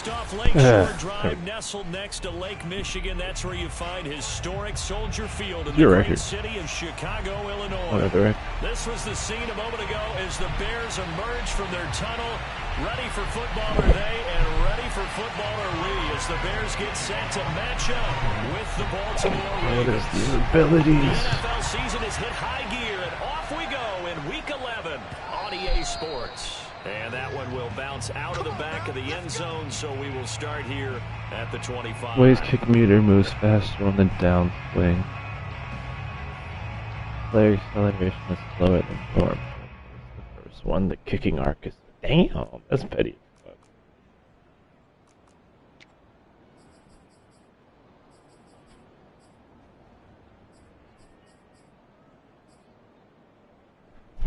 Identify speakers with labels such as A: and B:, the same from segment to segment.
A: Just off Lakeshore Drive, nestled next to Lake Michigan, that's where you find historic Soldier Field in the great city of Chicago, Illinois. This was the scene a moment ago as the Bears emerged from their tunnel. Ready for footballer they and ready for footballer we as the Bears get set to match up with the Baltimore Ravens.
B: What is the abilities?
A: The NFL season has hit high gear, and off we go in Week 11 on EA Sports. And that one will bounce out of the back of the end zone, so we will start here at the 25.
B: Wade's kick meter moves faster on the downswing. Player acceleration is slower than normal. The first one, the kicking arc is... Damn, that's petty.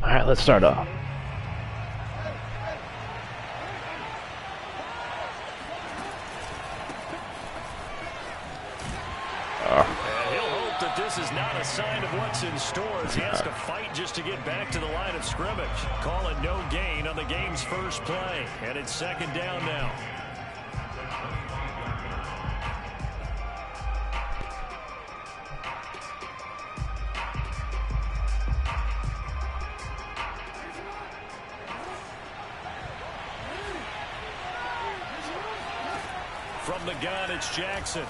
B: Alright, let's start off.
A: This is not a sign of what's in store as he has to fight just to get back to the line of scrimmage. Call it no gain on the game's first play, and it's second down now. From the gun, it's Jackson.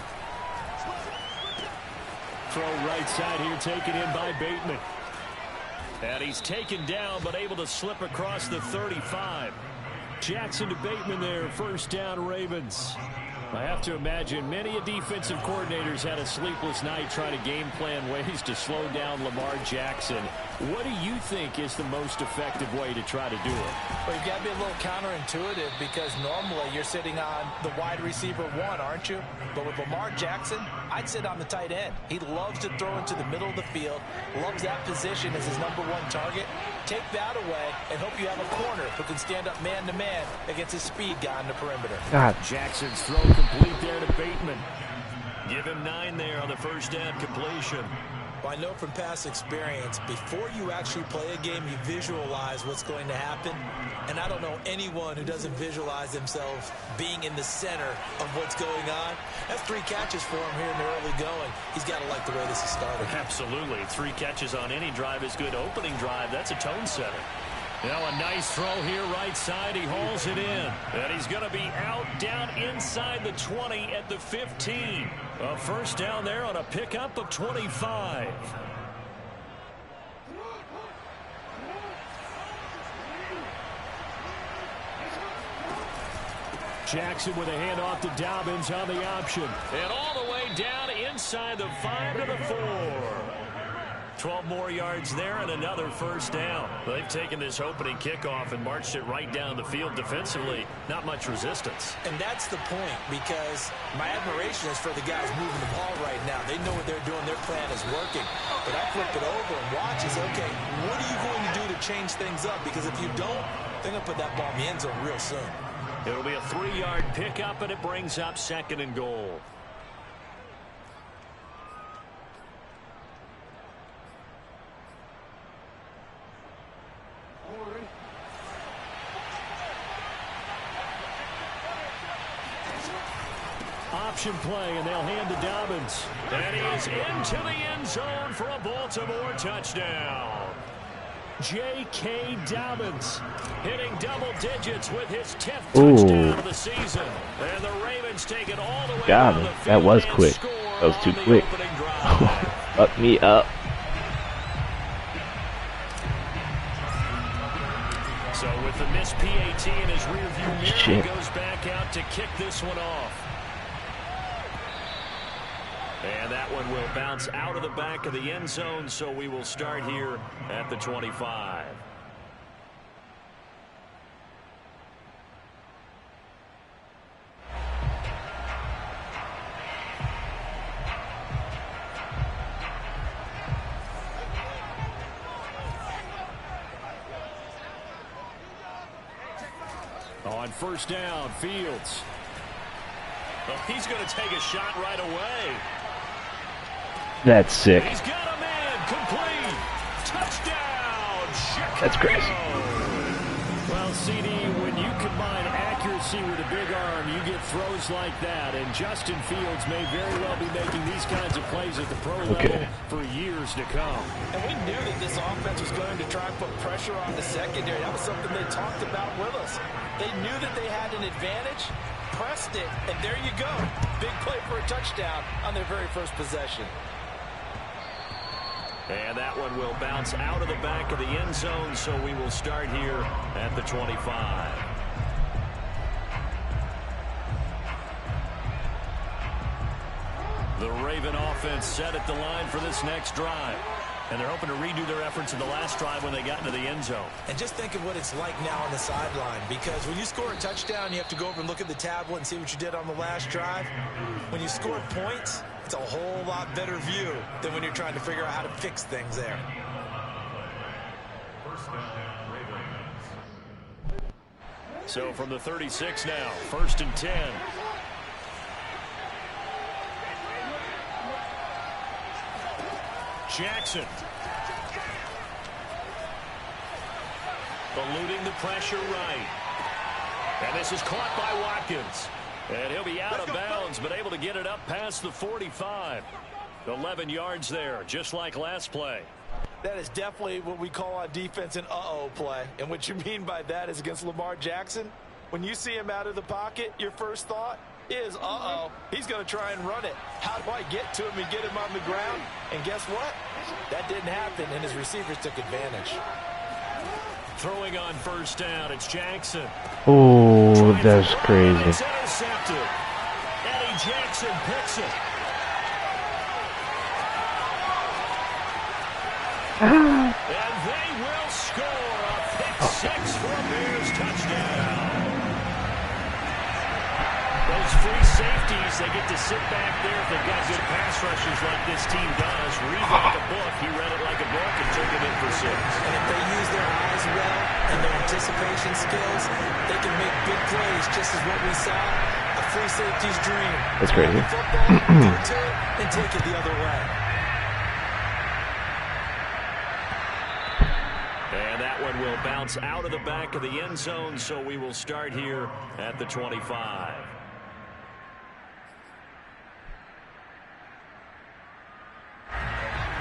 A: Throw right side here, taken in by Bateman. And he's taken down, but able to slip across the 35. Jackson to Bateman there, first down Ravens. I have to imagine many defensive coordinators had a sleepless night trying to game plan ways to slow down Lamar Jackson. What do you think is the most effective way to try to do it?
C: Well, you've got to be a little counterintuitive because normally you're sitting on the wide receiver one, aren't you? But with Lamar Jackson, I'd sit on the tight end. He loves to throw into the middle of the field, loves that position as his #1 target. Take that away and hope you have a corner who can stand up man-to-man against a speed guy on the perimeter.
B: God.
A: Jackson's throw complete there to Bateman. Give him 9 there on the first down completion.
C: Well, I know from past experience, before you actually play a game, you visualize what's going to happen. And I don't know anyone who doesn't visualize themselves being in the center of what's going on. That's 3 catches for him here in the early going. He's got to like the way this is started.
A: Absolutely. 3 catches on any drive is good. Opening drive, that's a tone setter. Now a nice throw here right side. He hauls it in. And he's going to be out down inside the 20 at the 15. A first down there on a pickup of 25. Jackson with a handoff to Dobbins on the option. And all the way down inside the 5 to the 4. 12 more yards there and another first down. They've taken this opening kickoff and marched it right down the field defensively. Not much resistance.
C: And that's the point, because my admiration is for the guys moving the ball right now. They know what they're doing. Their plan is working. But I flip it over and watch and say, okay, what are you going to do to change things up? Because if you don't, they're going to put that ball in the end zone real soon.
A: It'll be a 3-yard pickup, and it brings up 2nd and goal. Option play, and they'll hand to Dobbins. And he is into the end zone for a Baltimore touchdown. J.K. Dobbins hitting double digits with his 10th touchdown of the season. And the Ravens take it all the way down the field.
B: That was quick. That was too quick. Fuck me up.
A: So with the missed PAT in his rearview mirror, he goes back out to kick this one off. And that one will bounce out of the back of the end zone, so we will start here at the 25. On first down, Fields. Well, he's going to take a shot right away.
B: That's sick.
A: He's got a man complete. Touchdown, Chicago.
B: That's crazy.
A: Well, CD, when you combine accuracy accuracy with a big arm, you get throws like that. And Justin Fields may very well be making these kinds of plays at the pro level for years to come.
C: And we knew that this offense was going to try and put pressure on the secondary. That was something they talked about with us. They knew that they had an advantage, pressed it, and there you go. Big play for a touchdown on their very first possession.
A: And that one will bounce out of the back of the end zone, so we will start here at the 25. The Raven offense set at the line for this next drive. And they're hoping to redo their efforts in the last drive when they got into the end zone.
C: And just think of what it's like now on the sideline, because when you score a touchdown, you have to go over and look at the tablet and see what you did on the last drive. When you score points, it's a whole lot better view than when you're trying to figure out how to fix things there.
A: So from the 36 now, 1st and 10. Jackson. Eluding the pressure right. And this is caught by Watkins. And he'll be out of bounds, but able to get it up past the 45. 11 yards there, just like last play.
C: That is definitely what we call on defense an uh-oh play. And what you mean by that is against Lamar Jackson, when you see him out of the pocket, your first thought is, uh-oh, he's going to try and run it. How do I get to him and get him on the ground? And guess what? That didn't happen, and his receivers took advantage.
A: Throwing on 1st down, it's Jackson.
B: Oh, that's crazy.
A: It's intercepted. Eddie Jackson picks it. And they will score a pick-6 for a Bears touchdown. Those free safeties, they get to sit back there if they've got good pass rushers like this team does. Read it like a book. He read it like a book and took it in for 6.
C: And if they use their eyes well and their anticipation skills, they can make big plays, just as what we saw, a free safety's dream.
B: That's crazy.
C: Football, go to it, and take it the other way.
A: And that one will bounce out of the back of the end zone, so we will start here at the 25.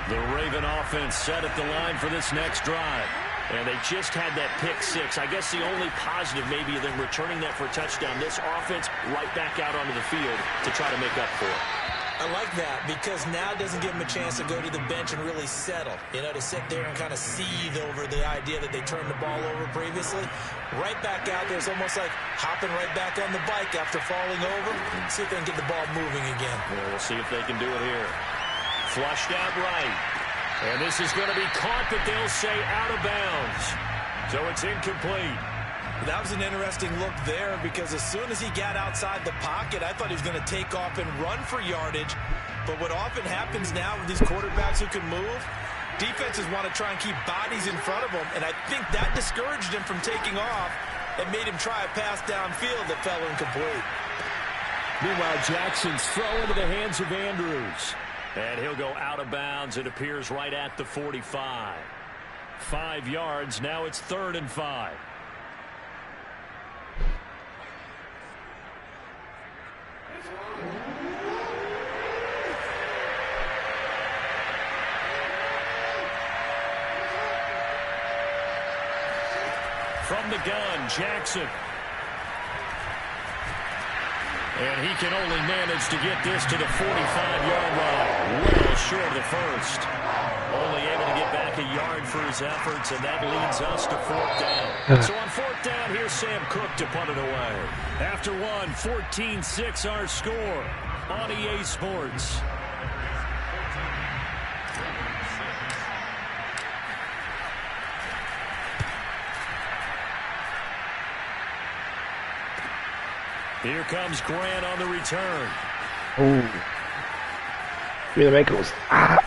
A: The Raven offense set at the line for this next drive. And they just had that pick-6. I guess the only positive maybe of them returning that for a touchdown. This offense right back out onto the field to try to make up for it.
C: I like that because now it doesn't give them a chance to go to the bench and really settle. You know, to sit there and kind of seethe over the idea that they turned the ball over previously. Right back out there, it's almost like hopping right back on the bike after falling over. See if they can get the ball moving again.
A: Yeah, we'll see if they can do it here. Flushed out right. And this is going to be caught, but they'll say out of bounds. So it's incomplete.
C: That was an interesting look there because as soon as he got outside the pocket, I thought he was going to take off and run for yardage. But what often happens now with these quarterbacks who can move, defenses want to try and keep bodies in front of them. And I think that discouraged him from taking off and made him try a pass downfield that fell incomplete.
A: Meanwhile, Jackson's throw into the hands of Andrews. And he'll go out of bounds. It appears right at the 45. 5 yards. Now it's 3rd and 5. From the gun, Jackson. And he can only manage to get this to the 45-yard line. Well short of the first. Only able to get back a yard for his efforts, and that leads us to 4th down. So on 4th down, here's Sam Cook to punt it away. After one, 14-6 our score on EA Sports. Here comes Grant on the return.
B: Oh. Give me the ankles. Ah.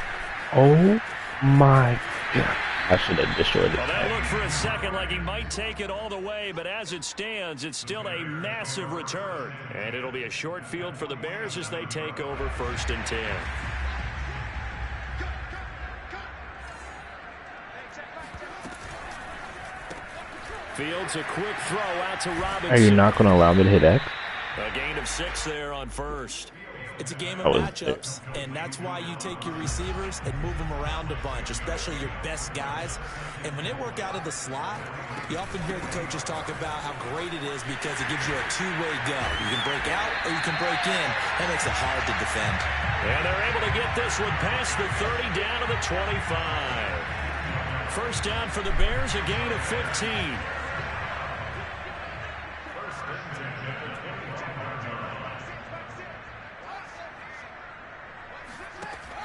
B: Oh my God. I should have destroyed it.
A: Well, that looked for a second like he might take it all the way, but as it stands, it's still a massive return. And it'll be a short field for the Bears as they take over 1st and 10. Fields a quick throw out to Robinson.
B: Are you not going to allow me to hit X?
A: A gain of 6 there on first.
C: It's a game of matchups, and that's why you take your receivers and move them around a bunch, especially your best guys. And when they work out of the slot, you often hear the coaches talk about how great it is because it gives you a two-way go. You can break out or you can break in. That makes it hard to defend.
A: And they're able to get this one past the 30 down to the 25. First down for the Bears, a gain of 15.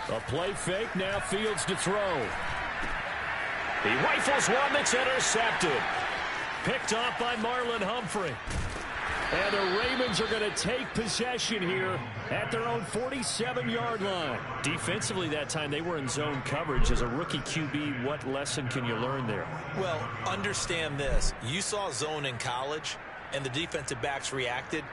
A: A play fake, now Fields to throw. He rifles one that's intercepted. Picked off by Marlon Humphrey. And the Ravens are going to take possession here at their own 47-yard line. Defensively that time, they were in zone coverage. As a rookie QB, what lesson can you learn there?
C: Well, understand this. You saw zone in college, and the defensive backs reacted,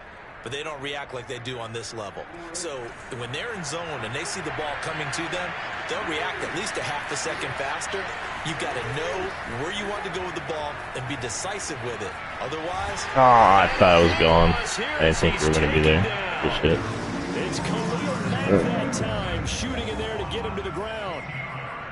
C: but they don't react like they do on this level. So when they're in zone and they see the ball coming to them, they'll react at least a half a second faster. You've got to know where you want to go with the ball and be decisive with it. Otherwise...
B: Oh, I thought I was gone. I didn't think we were going to be there. Good shit.
A: It's Khalil Mack that time, shooting in there to get him to the ground.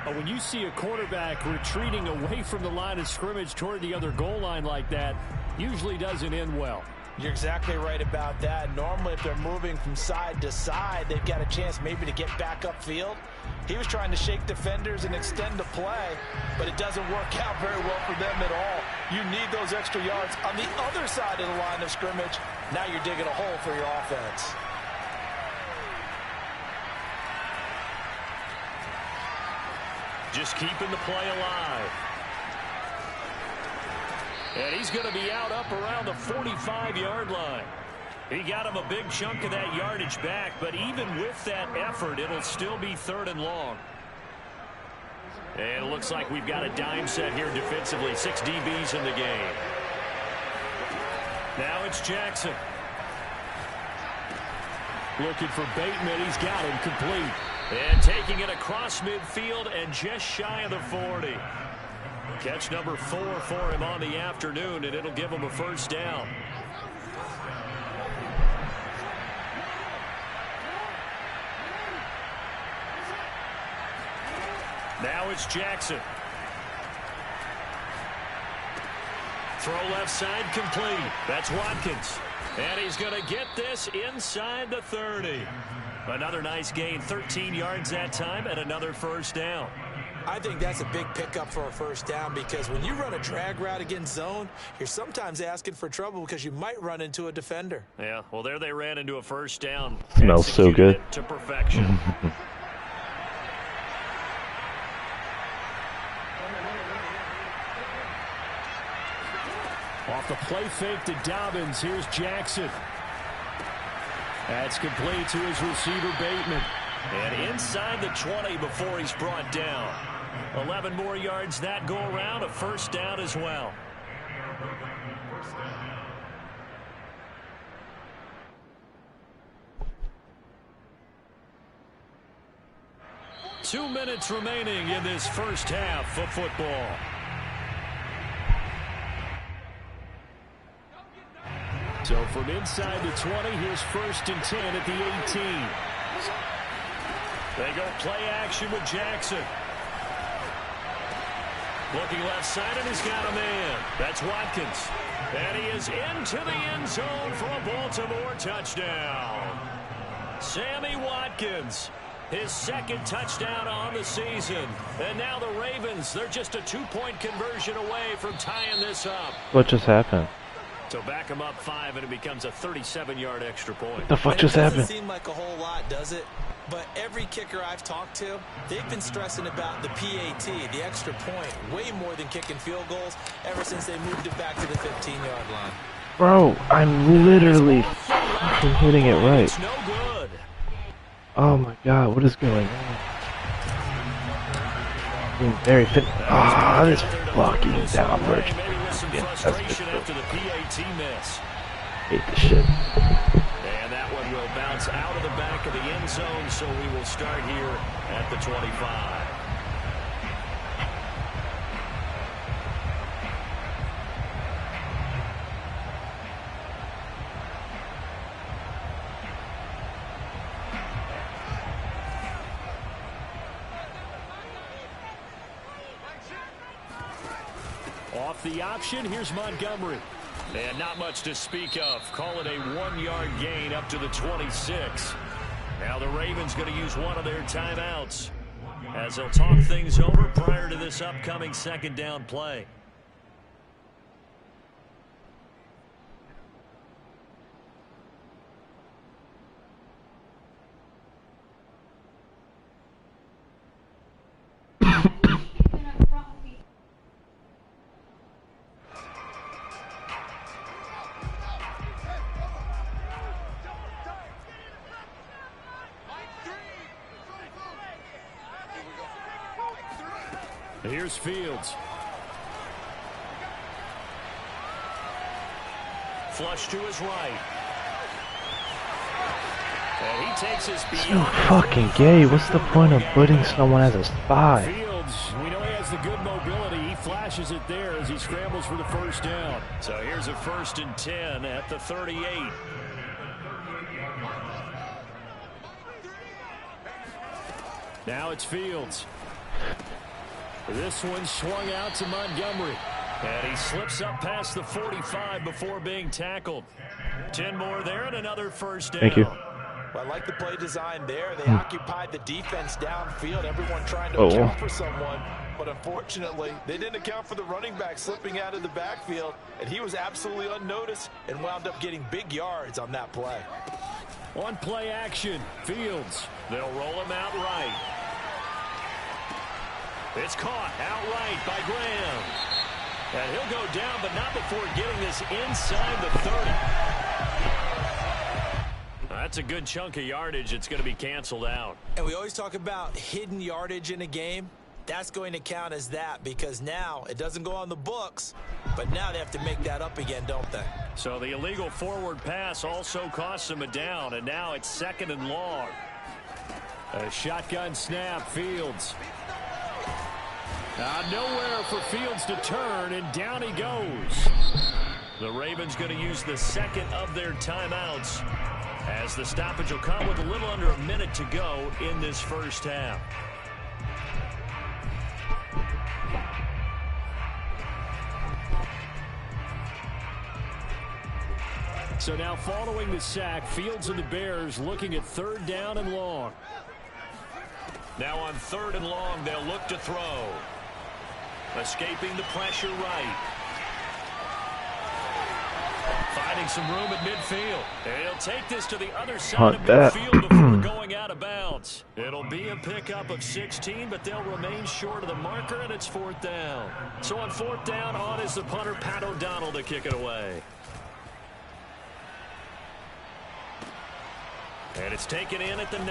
A: But when you see a quarterback retreating away from the line of scrimmage toward the other goal line like that, usually doesn't end well.
C: You're exactly right about that. Normally, if they're moving from side to side, they've got a chance maybe to get back upfield. He was trying to shake defenders and extend the play, but it doesn't work out very well for them at all. You need those extra yards on the other side of the line of scrimmage. Now you're digging a hole for your offense.
A: Just keeping the play alive. And he's going to be out up around the 45-yard line. He got him a big chunk of that yardage back, but even with that effort, it'll still be 3rd and long. And it looks like we've got a dime set here defensively. 6 DBs in the game. Now it's Jackson. Looking for Bateman. He's got him complete. And taking it across midfield and just shy of the 40. Catch number 4 for him on the afternoon, and it'll give him a first down. Now it's Jackson. Throw left side complete. That's Watkins. And he's going to get this inside the 30. Another nice gain, 13 yards that time, and another first down.
C: I think that's a big pickup for a first down because when you run a drag route against zone, you're sometimes asking for trouble because you might run into a defender.
A: Yeah, well, there they ran into a first down.
B: Smells so good.
A: To perfection. Off the play fake to Dobbins. Here's Jackson. That's complete to his receiver, Bateman. And inside the 20 before he's brought down. 11 more yards that go around, a first down as well. Two minutes remaining in this first half of football. So from inside the 20, here's 1st and 10 at the 18. They go play action with Jackson. Looking left side, and he's got a man. That's Watkins. And he is into the end zone for a Baltimore touchdown. Sammy Watkins, his 2nd touchdown on the season. And now the Ravens, they're just a 2-point conversion away from tying this up.
B: What just happened?
A: So back them up 5, and it becomes a 37-yard extra point.
B: What the fuck just happened?
C: It doesn't seem like a whole lot, does it? But every kicker I've talked to, they've been stressing about the PAT, the extra point, way more than kicking field goals ever since they moved it back to the 15-yard line.
B: Bro, I'm literally fucking hitting it right.
A: It's no good.
B: Oh my god, what is going on? Being very fit. Ah, this fucking downward.
A: Maybe with some frustration after the PAT miss.
B: Hate this shit.
A: And that one will bounce out of the back of the end zone, so we will start here at the 25. Off the option, here's Montgomery. And not much to speak of. Call it a 1-yard gain up to the 26. Now the Ravens going to use one of their timeouts as they'll talk things over prior to this upcoming second down play. Here's Fields. Flush to his right. And he takes his
B: It's no fucking gay. What's the point of putting someone as a spy?
A: Fields, we know he has the good mobility. He flashes it there as he scrambles for the first down. So here's a 1st and 10 at the 38. Now it's Fields. This one swung out to Montgomery. And he slips up past the 45 before being tackled. 10 more there and another first down.
B: Thank you.
C: Well, I like the play design there. They occupied the defense downfield, everyone trying to account for someone. But unfortunately, they didn't account for the running back slipping out of the backfield. And he was absolutely unnoticed and wound up getting big yards on that play.
A: On play action, Fields. They'll roll him out right. It's caught outright by Graham. And he'll go down, but not before getting this inside the 30. That's a good chunk of yardage. It's going to be canceled out.
C: And we always talk about hidden yardage in a game. That's going to count as that because now it doesn't go on the books, but now they have to make that up again, don't they?
A: So the illegal forward pass also costs them a down, and now it's 2nd and long. A shotgun snap, Fields. Nowhere for Fields to turn, and down he goes. The Ravens going to use the second of their timeouts as the stoppage will come with a little under a minute to go in this first half. So now following the sack, Fields and the Bears looking at 3rd down and long. Now on 3rd and long, they'll look to throw. Escaping the pressure right. Finding some room at midfield. And he'll take this to the other side of midfield before going out of bounds. It'll be a pickup of 16, but they'll remain short of the marker, and it's 4th down. So on 4th down, on is the punter, Pat O'Donnell, to kick it away. And it's taken in at the 9.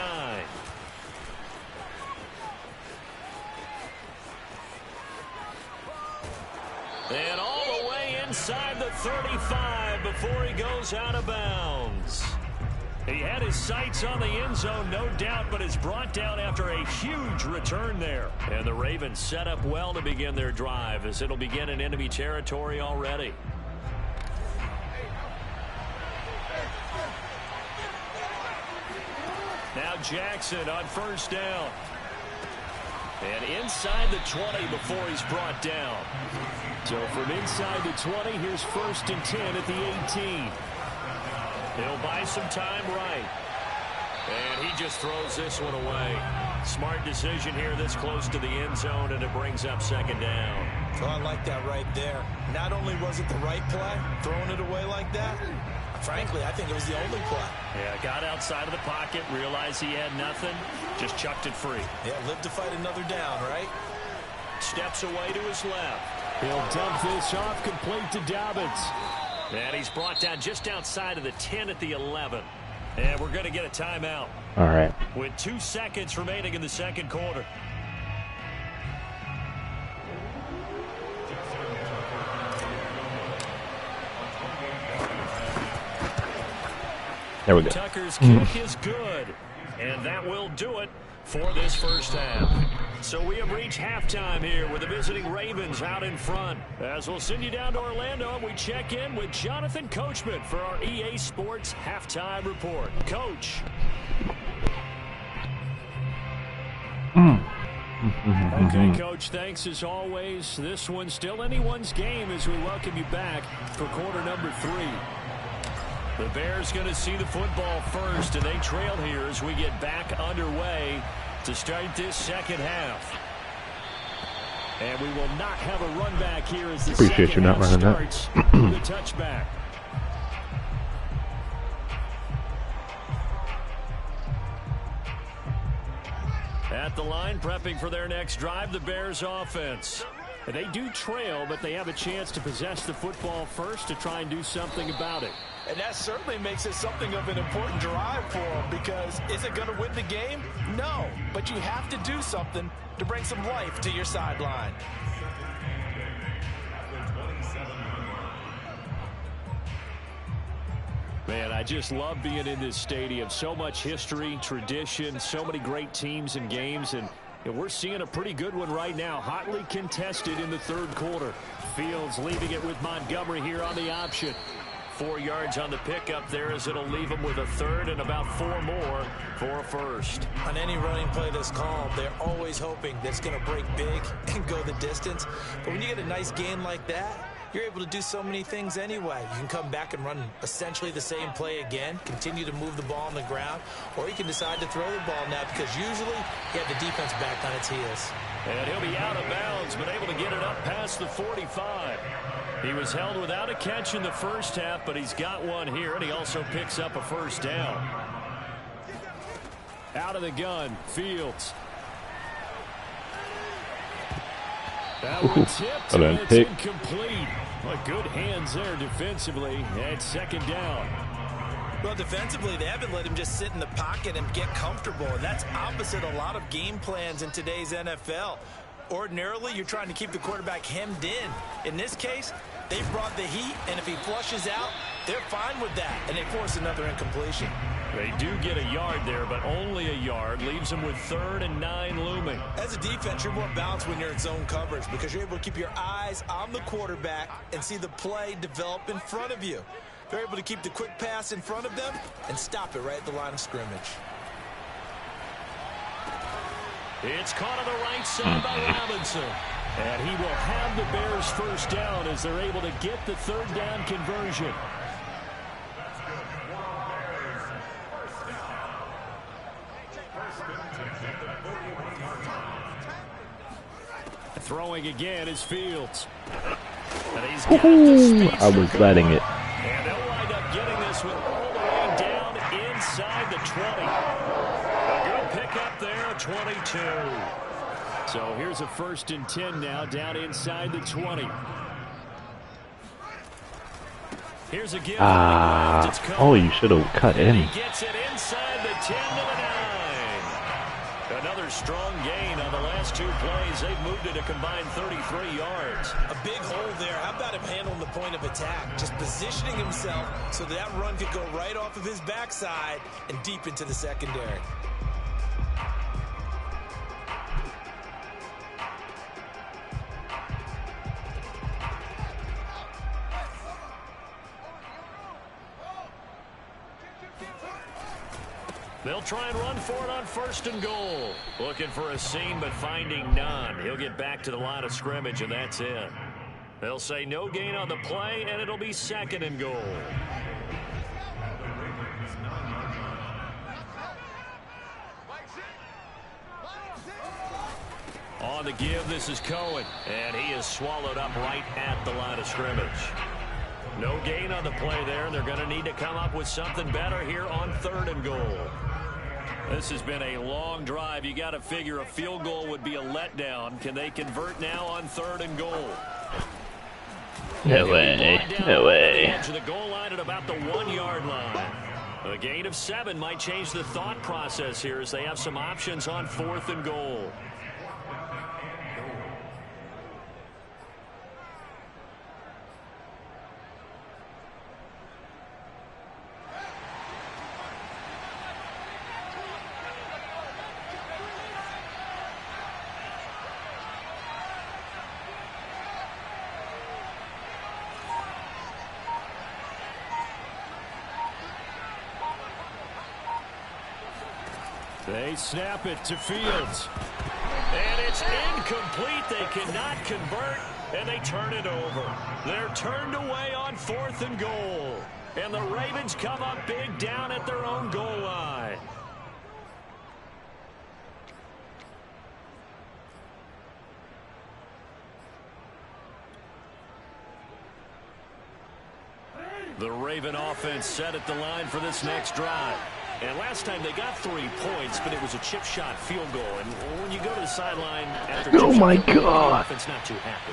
A: And all the way inside the 35 before he goes out of bounds. He had his sights on the end zone, no doubt, but is brought down after a huge return there. And the Ravens set up well to begin their drive as it'll begin in enemy territory already. Now Jackson on 1st down. And inside the 20 before he's brought down. So from inside the 20, here's 1st and 10 at the 18. He'll buy some time right. And he just throws this one away. Smart decision here this close to the end zone, and it brings up 2nd down.
C: Oh, I like that right there. Not only was it the right play, throwing it away like that, frankly, I think it was the only play.
A: Yeah, got outside of the pocket, realized he had nothing, just chucked it free.
C: Yeah, lived to fight another down, right?
A: Steps away to his left. He'll dump this off complete to Dobbins. And he's brought down just outside of the 10 at the 11. And we're going to get a timeout.
B: All right.
A: With 2 seconds remaining in the second quarter.
B: There we go.
A: Tucker's kick is good. And that will do it for this first half. So we have reached halftime here with the visiting Ravens out in front. As we'll send you down to Orlando, and we check in with Jonathan Coachman for our EA Sports Halftime Report. Coach. Okay, Coach, thanks as always. This one's still anyone's game as we welcome you back for quarter number 3. The Bears going to see the football first, and they trail here as we get back underway to start this second half. And we will not have a run back here as the
B: Appreciate you not running
A: starts with a touchback. At the line, prepping for their next drive, the Bears offense. And they do trail, but they have a chance to possess the football first to try and do something about it.
C: And that certainly makes it something of an important drive for them, because is it going to win the game? No, but you have to do something to bring some life to your sideline.
A: Man, I just love being in this stadium. So much history, tradition, so many great teams and games, and we're seeing a pretty good one right now. Hotly contested in the third quarter. Fields leaving it with Montgomery here on the option. 4 yards on the pickup there as it'll leave them with a third and about 4 more for a first.
C: On any running play that's called, they're always hoping that it's going to break big and go the distance. But when you get a nice gain like that, you're able to do so many things anyway. You can come back and run essentially the same play again, continue to move the ball on the ground, or you can decide to throw the ball now, because usually you have the defense back on its heels.
A: And he'll be out of bounds, but able to get it up past the 45. He was held without a catch in the first half, but he's got one here, and he also picks up a first down. Out of the gun, Fields. That one tipped, and it's incomplete. Well, good hands there defensively, and second down.
C: Well, defensively, they haven't let him just sit in the pocket and get comfortable, and that's opposite a lot of game plans in today's NFL. Ordinarily, you're trying to keep the quarterback hemmed in. In this case, they brought the heat, and if he flushes out, they're fine with that, and they force another incompletion.
A: They do get a yard there, but only a yard. Leaves them with 3rd and 9 looming.
C: As a defense, you're more balanced when you're in zone coverage, because you're able to keep your eyes on the quarterback and see the play develop in front of you. They're able to keep the quick pass in front of them and stop it right at the line of scrimmage.
A: It's caught on the right side by Robinson. And he will have the Bears first down as they're able to get the 3rd down conversion. Throwing again is Fields. And he's got the space.
B: I was letting it.
A: And they'll wind up getting this one all the way down inside the 20. A good pickup there, 22. So here's a 1st and 10 now, down inside the 20. Here's a give.
B: Oh, you should have cut in.
A: He gets it inside the 10 to the 9. Another strong gain on the last 2 plays. They've moved it a combined 33 yards.
C: A big hole there. How about him handling the point of attack? Just positioning himself so that run could go right off of his backside and deep into the secondary.
A: They'll try and run for it on 1st and goal. Looking for a seam, but finding none. He'll get back to the line of scrimmage, and that's it. They'll say no gain on the play, and it'll be 2nd and goal. On the give, this is Cohen, and he is swallowed up right at the line of scrimmage. No gain on the play there, and they're going to need to come up with something better here on 3rd and goal. This has been a long drive. You got to figure a field goal would be a letdown. Can they convert now on 3rd and goal?
B: No way. No way.
A: Edge of the goal line at about the 1-yard line. A gain of 7 might change the thought process here as they have some options on 4th and goal. They snap it to Fields. And it's incomplete. They cannot convert, and they turn it over. They're turned away on 4th and goal. And the Ravens come up big down at their own goal line. The Raven offense set at the line for this next drive. And last time they got 3 points, but it was a chip shot field goal. And when you go to the sideline after
B: oh my God,
A: the offense not too happy.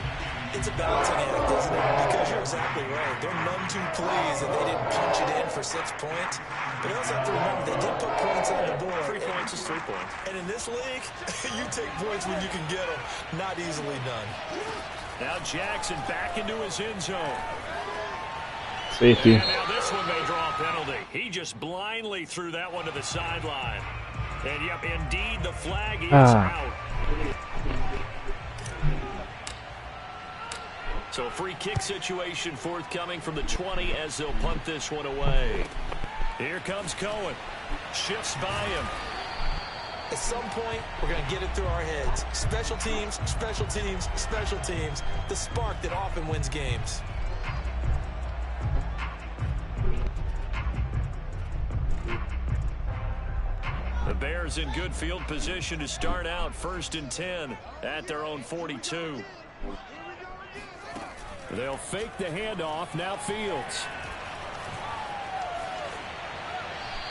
C: It's a balancing act, isn't it? Because you're exactly right. They're none too pleased that they didn't punch it in for 6 points. But you also have to remember they did put points on the board.
A: 3 points is 3 points.
C: And in this league, you take points when you can get them. Not easily done.
A: Now Jackson back into his end zone.
B: safety.
A: And now this one may draw a penalty. He just blindly threw that one to the sideline. And, yep, indeed, the flag is out. So a free kick situation forthcoming from the 20 as they'll punt this one away. Here comes Cohen. Shifts by him.
C: At some point, we're going to get it through our heads. Special teams, special teams, special teams. The spark that often wins games.
A: The Bears in good field position to start out 1st and 10 at their own 42. They'll fake the handoff. Now Fields.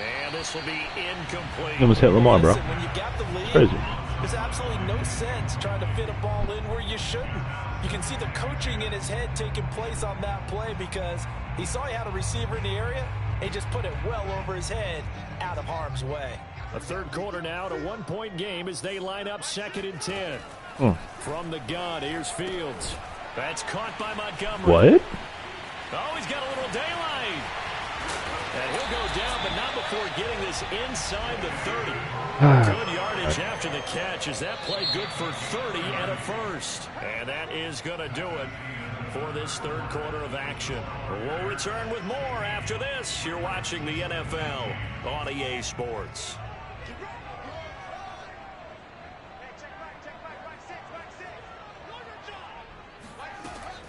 A: And this will be incomplete.
B: Almost hit Lamar, bro.
C: Listen, when you got the lead,
B: crazy.
C: there's absolutely no sense trying to fit a ball in where you shouldn't. You can see the coaching in his head taking place on that play because he saw he had a receiver in the area. He just put it well over his head out of harm's way.
A: A third quarter now at a 1-point game as they line up 2nd and 10. From the gun, here's Fields. That's caught by Montgomery.
B: What?
A: Oh, he's got a little daylight. And he'll go down, but not before getting this inside the 30. Good yardage after the catch. Is that play good for 30 and a first? And that is going to do it for this third quarter of action. We'll return with more after this. You're watching the NFL on EA Sports.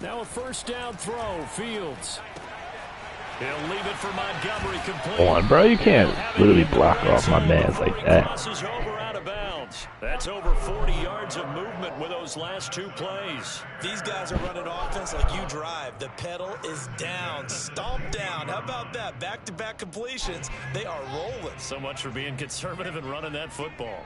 A: Now a first down throw. Fields. He'll leave it for Montgomery complete.
B: Come on, bro. You can't literally block off my man's like that.
A: Crosses over out of bounds. That's over 40 yards of movement with those last 2 plays.
C: These guys are running offense like you drive. The pedal is down. Stomp down. How about that? Back-to-back completions. They are rolling.
A: So much for being conservative and running that football.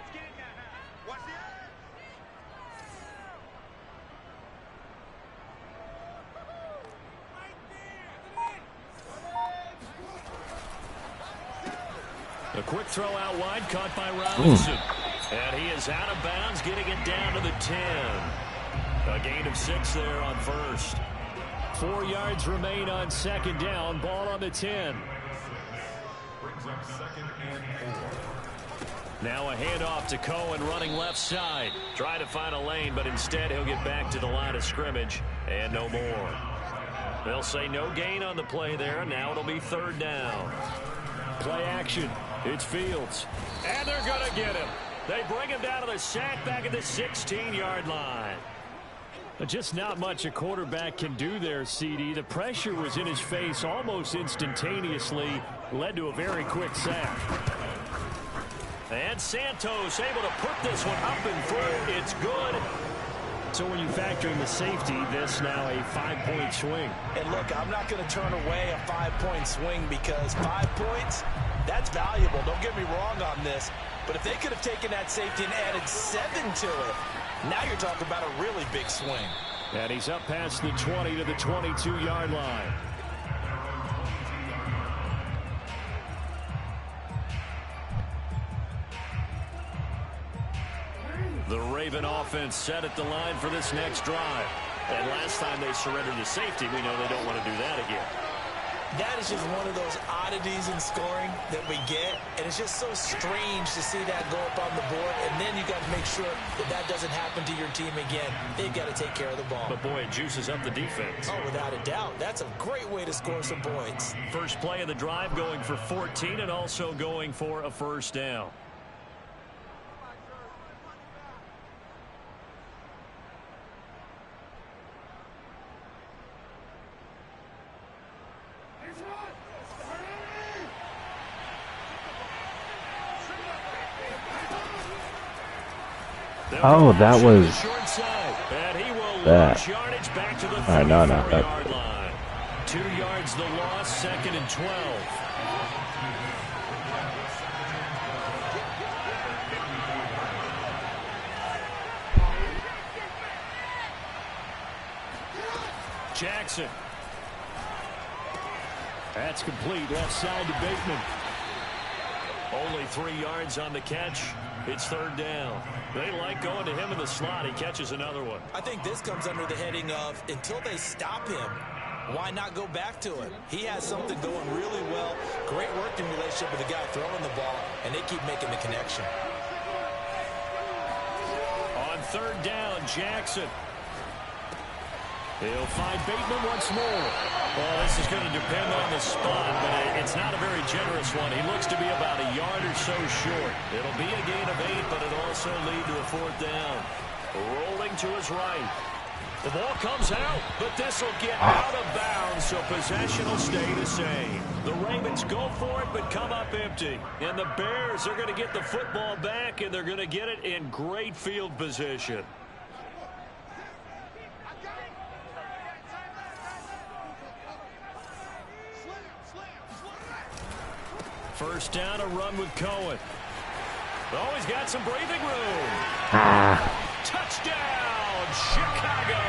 A: A quick throw out wide, caught by Robinson. And he is out of bounds, getting it down to the 10. A gain of 6 there on first. 4 yards remain on 2nd down. Ball on the 10. Brings up 2nd and 4. Now a handoff to Cohen running left side. Try to find a lane, but instead he'll get back to the line of scrimmage. And no more. They'll say no gain on the play there. Now it'll be 3rd down. Play action. It's Fields. And they're going to get him. They bring him down to the sack back at the 16-yard line. But just not much a quarterback can do there, CD. The pressure was in his face almost instantaneously. Led to a very quick sack. And Santos able to put this one up and through. It's good. So when you factor in the safety, this now a 5-point swing.
C: And look, I'm not going to turn away a 5-point swing because 5 points, that's valuable. Don't get me wrong on this. But if they could have taken that safety and added 7 to it, now you're talking about a really big swing.
A: And he's up past the 20 to the 22-yard line. The Raven offense set at the line for this next drive. And last time they surrendered the safety, we know they don't want to do that again.
C: That is just one of those oddities in scoring that we get. And it's just so strange to see that go up on the board. And then you got to make sure that that doesn't happen to your team again. They've got to take care of the ball.
A: But boy, it juices up the defense.
C: Oh, without a doubt. That's a great way to score some points.
A: First play of the drive going for 14 and also going for a first down.
B: Oh, that was that.
A: All
B: right, no, that.
A: 2 yards the loss, 2nd and 12. Jackson. That's complete, left side to Bateman. Only 3 yards on the catch. It's 3rd down. They like going to him in the slot. He catches another one.
C: I think this comes under the heading of until they stop him, why not go back to him? He has something going really well. Great working relationship with the guy throwing the ball, and they keep making the connection.
A: On 3rd down, Jackson. He'll find Bateman once more. Well, this is going to depend on the spot, but it's not a very generous one. He looks to be about a yard or so short. It'll be a gain of 8, but it'll also lead to a 4th down. Rolling to his right. The ball comes out, but this will get out of bounds, so possession will stay the same. The Ravens go for it, but come up empty. And the Bears are going to get the football back, and they're going to get it in great field position. First down, a run with Cohen. Oh, he's got some breathing room. Touchdown, Chicago.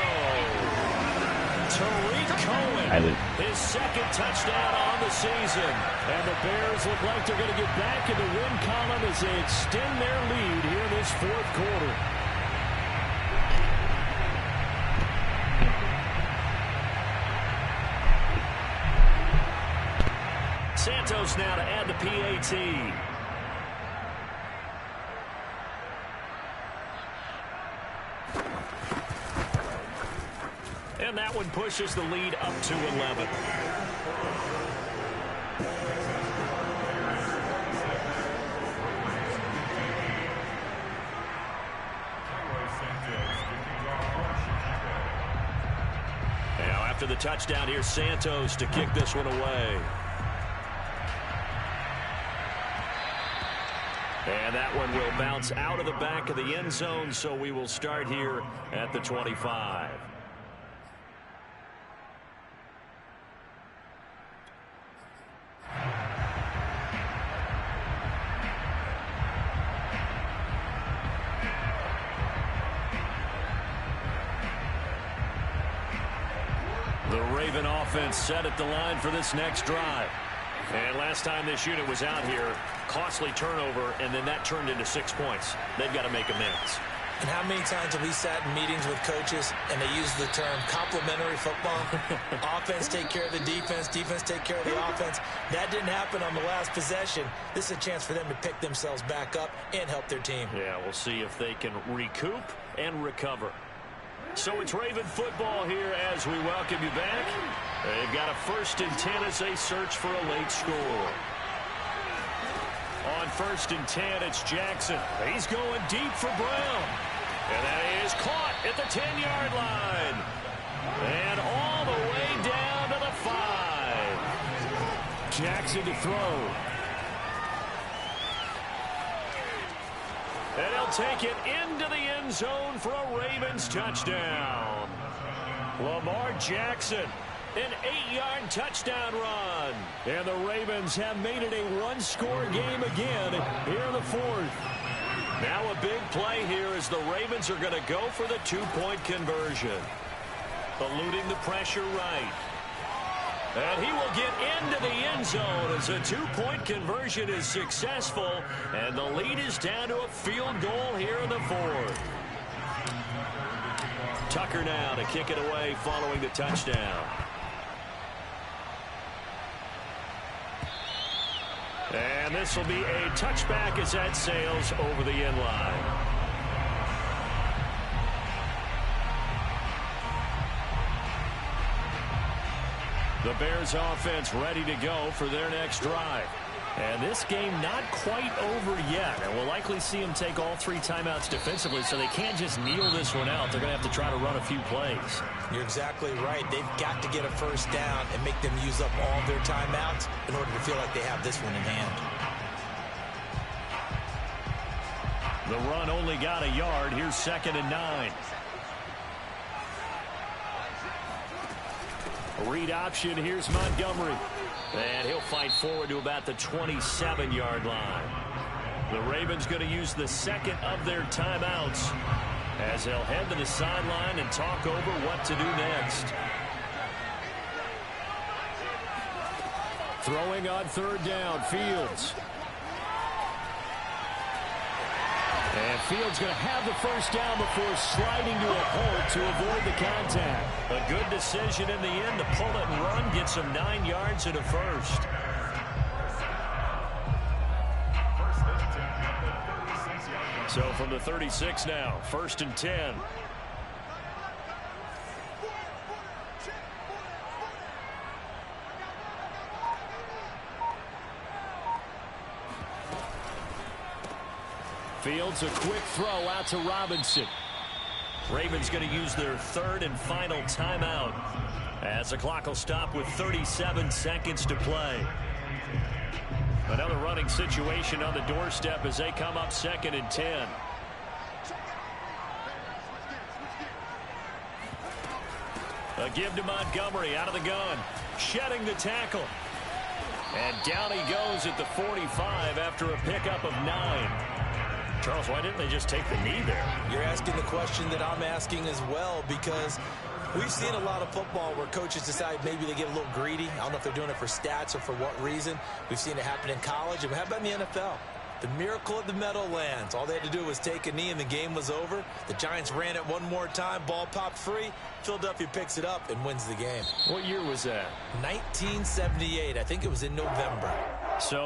A: Tariq Cohen, his 2nd touchdown on the season. And the Bears look like they're going to get back in the win column as they extend their lead here in this 4th quarter. Santos now to add the PAT. And that one pushes the lead up to 11. Now after the touchdown, here's Santos to kick this one away. And that one will bounce out of the back of the end zone, so we will start here at the 25. The Raven offense set at the line for this next drive. And last time this unit was out here, costly turnover, and then that turned into 6 points. They've got to make amends.
C: And how many times have we sat in meetings with coaches and they use the term complementary football? Offense take care of the defense, defense take care of the offense. That didn't happen on the last possession. This is a chance for them to pick themselves back up and help their team.
A: Yeah, we'll see if they can recoup and recover. So it's Raven football here as we welcome you back. They've got a 1st and 10 as they search for a late score. On 1st and 10, it's Jackson. He's going deep for Brown. And that is caught at the 10-yard line. And all the way down to the 5. Jackson to throw. And he'll take it into the end zone for a Ravens touchdown. Lamar Jackson, an 8-yard touchdown run. And the Ravens have made it a one-score game again here in the 4th. Now a big play here as the Ravens are going to go for the 2-point conversion. Eluding the pressure right. And he will get into the end zone as a 2-point conversion is successful. And the lead is down to a field goal here in the 4th. Tucker now to kick it away following the touchdown. And this will be a touchback as that sails over the end line. The Bears offense ready to go for their next drive. And this game not quite over yet. And we'll likely see them take all 3 timeouts defensively, so they can't just kneel this one out. They're going to have to try to run a few plays.
C: You're exactly right. They've got to get a 1st down and make them use up all their timeouts in order to feel like they have this one in hand.
A: The run only got a yard. Here's 2nd and 9. Read option. Here's Montgomery. And he'll fight forward to about the 27-yard line. The Ravens going to use the second of their timeouts as they'll head to the sideline and talk over what to do next. Throwing on 3rd down, Fields. And Fields going to have the first down before sliding to a hole to avoid the contact. A good decision in the end to pull it and run, get some 9 yards and a first. So from the 36 now, 1st and 10. Fields, a quick throw out to Robinson. Ravens going to use their 3rd and final timeout as the clock will stop with 37 seconds to play. Another running situation on the doorstep as they come up 2nd and 10. A give to Montgomery out of the gun. Shedding the tackle. And down he goes at the 45 after a pickup of 9. Charles, why didn't they just take the knee there?
C: You're asking the question that I'm asking as well, because we've seen a lot of football where coaches decide maybe they get a little greedy. I don't know if they're doing it for stats or for what reason. We've seen it happen in college. And how about in the NFL? The miracle of the Meadowlands. All they had to do was take a knee and the game was over. The Giants ran it one more time. Ball popped free. Philadelphia picks it up and wins the game.
A: What year was that?
C: 1978. I think it was in November.
A: So